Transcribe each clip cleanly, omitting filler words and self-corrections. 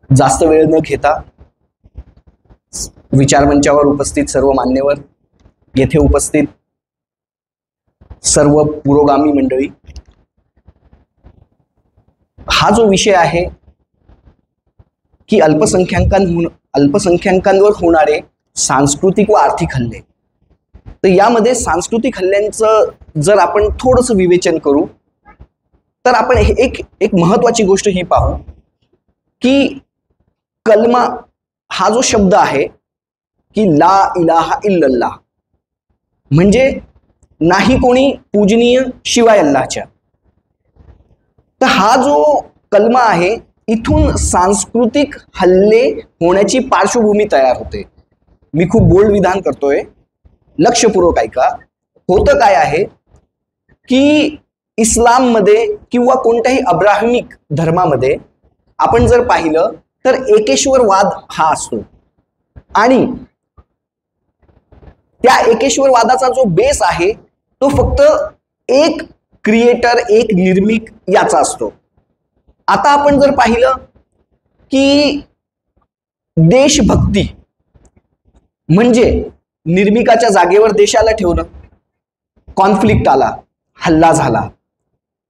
जास्त वेळ न घेता विचारमंचावर उपस्थित सर्व मान्यवर, येथे उपस्थित सर्व पुरोगामी मंडळी, हा जो विषय आहे की अल्पसंख्याकांवर होणारे सांस्कृतिक व आर्थिक हल्ले, तर यामध्ये सांस्कृतिक हल्ल्यांचं जर आपण थोडंसं विवेचन करू तर आपण एक महत्वाची गोष्ट ही पाहू की कलमा हा जो शब्द आहे की ला इलाहा इल्लल्लाह, म्हणजे नाही कोणी पूजनीय शिवाय अल्लाहच्या, तर हा जो कलमा आहे इथून सांस्कृतिक हल्ले होण्याची पार्श्वभूमी तयार होते. मी खूप बोल्ड विधान करतोय, लक्षपूर्वक ऐका. होतं काय आहे की इस्लाममध्ये किंवा कोणत्याही अब्राहमिक धर्मामध्ये आपण जर पाहिलं तर एकेश्वरवाद हा असतो आणि त्या एकेश्वरवादाचा जो बेस आहे तो फक्त एक क्रिएटर, एक निर्मिक याचा असतो. आता आपण जर पाहिलं की देशभक्ती म्हणजे निर्मिकाच्या जागेवर देशाला ठेवणं, कॉन्फ्लिक्ट आला, हल्ला झाला.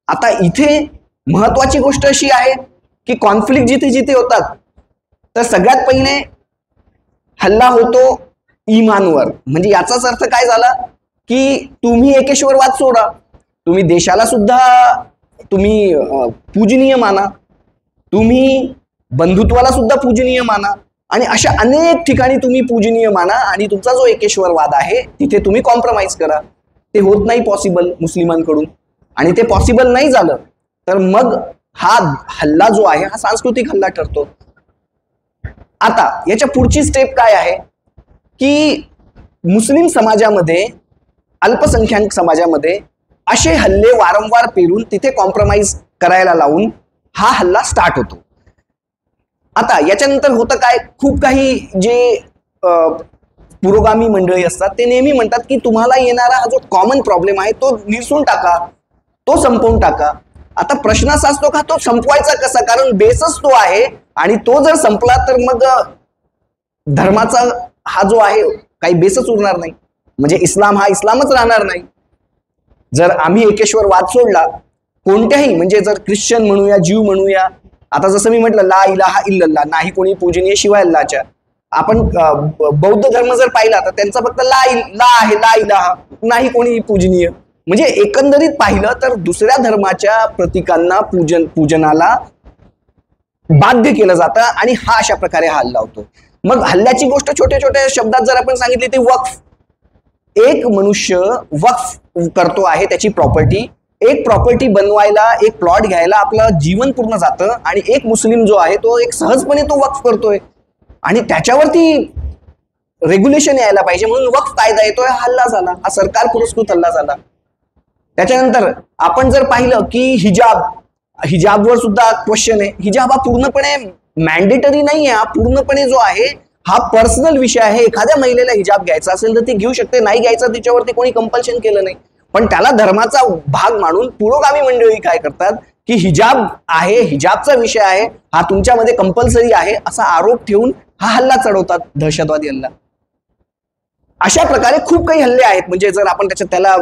आता इथे महत्वाची गोष्ट अशी आहे की कॉन्फ्लिक्ट जिथे जिथे होतात तर सगळ्यात पहिले हल्ला होतो इमानवर. म्हणजे याचाच अर्थ काय झाला की तुम्ही एकेश्वरवाद सोडा, तुम्ही देशाला सुद्धा तुम्ही पूजनीय माना, तुम्ही बंधुत्वाला सुद्धा पूजनीय माना आणि अशा अनेक ठिकाणी तुम्ही पूजनीय माना आणि तुमचा जो एकेश्वरवाद आहे तिथे तुम्ही कॉम्प्रोमाइज करा. ते होत नाही पॉसिबल मुस्लिमांकडून, आणि ते पॉसिबल नाही झालं तर मग हा हल्ला जो आहे हा सांस्कृतिक हल्ला ठरतो. आता याच्या पुढची स्टेप काय आहे की मुस्लिम समाजामध्ये, अल्पसंख्याक समाजामध्ये असे हल्ले वारंवार पेरून तिथे कॉम्प्रोमाइज करायला लावून हा हल्ला स्टार्ट होतो. आता याच्यानंतर होतं काय, खूप काही जे पुरोगामी मंडळी असतात ते नेहमी म्हणतात की तुम्हाला येणारा हा जो कॉमन प्रॉब्लेम आहे तो निरसून टाका, तो संपवून टाका. आता प्रश्न असा असतो का तो संपवायचा कसा, कारण बेसच तो आहे आणि तो जर संपला तर मग धर्माचा हा जो आहे काही बेसच उरणार नाही, म्हणजे इस्लाम हा इस्लामच राहणार नाही. जर आम्ही एकेश्वरवाद सोडला कोणत्याही, म्हणजे जर ख्रिश्चन म्हणूया, ज्यू म्हणूया, आता जसं मी म्हटलं ला इलाहा इल्लल्लाह, नाही कोणी पूजनीय शिवाय अल्लाहच्या. आपण बौद्ध धर्म जर पाहिला तर त्यांचा फक्त ला आहे, ला इलाहा, नाही कोणी पूजनीय. म्हणजे एकंदरीत पाहिलं तर दुसऱ्या धर्माच्या प्रतीकांना पूजनाला बाध्य केलं जातं आणि हा अशा प्रकारे हा हल्ला होतो. मग हल्ल्याची गोष्ट छोट्या छोट्या शब्दात जर आपण सांगितली ती वक्फ. एक मनुष्य वक्फ करतो आहे त्याची प्रॉपर्टी, एक प्रॉपर्टी बनवायला, एक प्लॉट घ्यायला आपलं जीवन पूर्ण जातं आणि एक मुस्लिम जो आहे तो एक सहजपणे तो वक्फ करतोय आणि त्याच्यावरती रेग्युलेशन यायला पाहिजे म्हणून वक्फ कायदा येतोय, हल्ला झाला, हा सरकार पुरस्कृत हल्ला झाला. त्याच्यानंतर आपण जर पाहिलं की हिजाबवर सुद्धा क्वेश्चन आहे. हिजाब हा पूर्णपणे मॅन्डेटरी नाही आहे, हा पूर्णपणे जो आहे हा पर्सनल विषय आहे. एखाद्या महिलेला हिजाब घ्यायचा असेल तर ती घेऊ शकते, नाही घ्यायचा तिच्यावरती कोणी कंपल्शन केलं नाही. पण त्याला धर्माचा भाग मानून पुरोगामी मंडळी काय करतात की हिजाब आहे, हिजाबचा विषय आहे, हा तुमच्यामध्ये कंपल्सरी आहे असा आरोप ठेवून हा हल्ला चढवतात, दहशतवादी हल्ला. अशा प्रकारे खूप काही हल्ले आहेत. म्हणजे जर आपण त्याला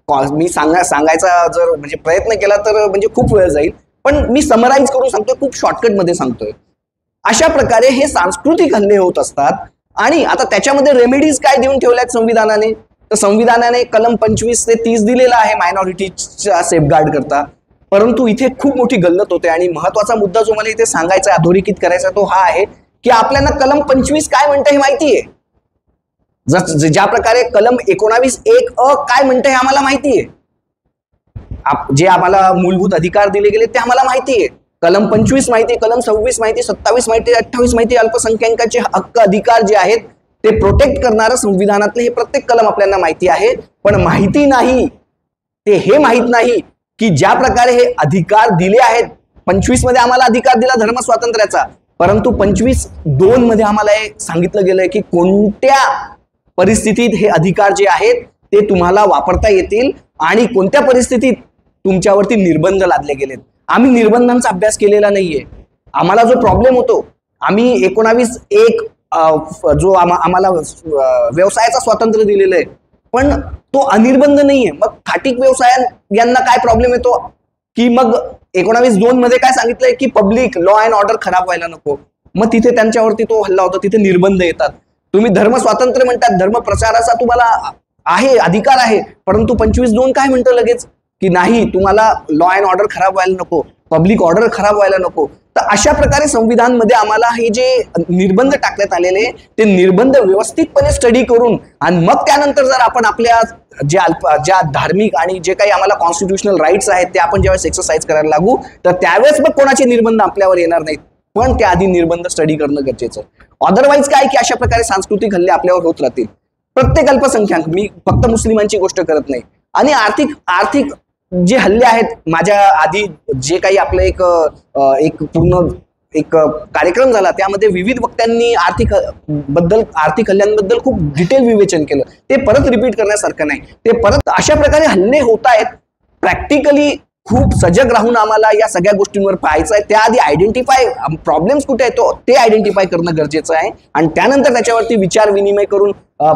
मी सांगायचा जर म्हणजे प्रयत्न केला तर म्हणजे खूप वेळ जाईल, पण मी समराईज करून सांगतोय, खूप शॉर्टकट मध्ये सांगतोय. अशा प्रकारे हे सांस्कृतिक हल्ले होत असतात. आणि आता त्याच्यामध्ये रेमेडीज काय देऊन ठेवल्यात संविधानाने, तर संविधानाने कलम 25 ते 30 दिलेला आहे मायनॉरिटीच्या सेफगार्ड करता. परंतु इथे खूप मोठी गल्लत होते आणि महत्वाचा मुद्दा जो मला इथे सांगायचा, अधोरेखित करायचा तो हा आहे की आपल्याला कलम 25 काय म्हणतं हे माहितीये. ज्या प्रकारे कलम 19(1) काय म्हणतं हे आम्हाला माहितीये, जे आम्हाला मूलभूत अधिकार दिले गेले ते आम्हाला माहितीये. कलम 25 माहिती, कलम 26 माहिती, 27 माहिती, 28 माहिती. अल्पसंख्याकांचे हक्क अधिकार जे आहेत ते प्रोटेक्ट करणारं संविधानातले हे प्रत्येक कलम आपल्याला माहिती आहे. पण माहिती नाही ते हे माहित नाही की ज्या प्रकारे हे अधिकार दिले आहेत, 25 मध्ये आम्हाला अधिकार दिला धर्म स्वातंत्र्याचा, परंतु 25(2) मध्ये आम्हाला हे सांगितलं गेलंय की कोणत्या परिस्थितीत हे अधिकार जे आहेत ते तुम्हाला वापरता येतील आणि कोणत्या परिस्थितीत तुमच्यावरती निर्बंध लादले गेलेत. आम्ही निर्बंधांचा अभ्यास केलेला नाहीये. आम्हाला जो प्रॉब्लेम होतो आम्ही 19(1) जो आम्हाला व्यवसायाचा स्वातंत्र्य दिलेलं आहे, पण तो अनिर्बंध नाहीये. मग खाटीक व्यवसाय यांना काय प्रॉब्लेम येतो की मग 19(2) मध्ये काय सांगितलंय की पब्लिक लॉ अँड ऑर्डर खराब व्हायला नको, मग तिथे त्यांच्यावरती तो हल्ला होतो, तिथे निर्बंध येतात. तुम्ही धर्म स्वातंत्र्य म्हणतात, धर्म प्रचाराचा तुम्हाला आहे, अधिकार आहे, परंतु 25(2) काय म्हणतं लगेच की नाही, तुम्हाला लॉ अँड ऑर्डर खराब व्हायला नको, पब्लिक ऑर्डर खराब व्हायला नको. तर अशा प्रकारे संविधानमध्ये आम्हाला हे जे निर्बंध टाकण्यात आलेले ते निर्बंध व्यवस्थितपणे स्टडी करून आणि मग त्यानंतर जर आपण आपल्या ज्या धार्मिक आणि जे काही आम्हाला कॉन्स्टिट्युशनल राईट्स आहेत ते आपण ज्यावेळेस एक्सरसाइज करायला लागू, तर त्यावेळेस मग कोणाचे निर्बंध आपल्यावर येणार नाहीत. पण त्याआधी निर्बंध स्टडी करणं गरजेचं. अदरवाईज काय की अशा प्रकारे सांस्कृतिक हल्ले आपल्यावर होत राहतील. प्रत्येक अल्पसंख्याक, मी फक्त मुस्लिमांची गोष्ट करत नाही, आणि आर्थिक जे हल्ले आहेत, माझ्या आधी जे काही आपलं एक पूर्ण एक कार्यक्रम झाला त्यामध्ये विविध वक्त्यांनी आर्थिक हल्ल्यांबद्दल खूप डिटेल विवेचन केलं. ते परत रिपीट करण्यासारखं नाही. ते परत अशा प्रकारे हल्ले होत आहेत. प्रॅक्टिकली खूप सजग राहून आम्हाला या सगळ्या गोष्टींवर पाहायचं आहे. त्याआधी आयडेंटिफाय प्रॉब्लेम्स कुठे आहेत ते आयडेंटिफाय करणं गरजेचं आहे, आणि त्यानंतर त्याच्यावरती विचार विनिमय करून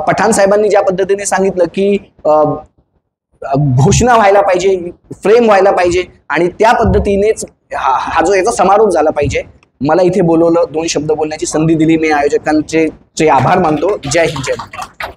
पठाण साहेबांनी ज्या पद्धतीने सांगितलं की घोषणा व्हायला पाहिजे, फ्रेम व्हायला पाहिजे, आणि त्या पद्धतीनेच हा जो याचा समारोप झाला पाहिजे. मला इथे बोलवलं, 2 शब्द बोलण्याची संधी दिली, मी आयोजकांचे आभार मानतो. जय हिंद, जय भारत.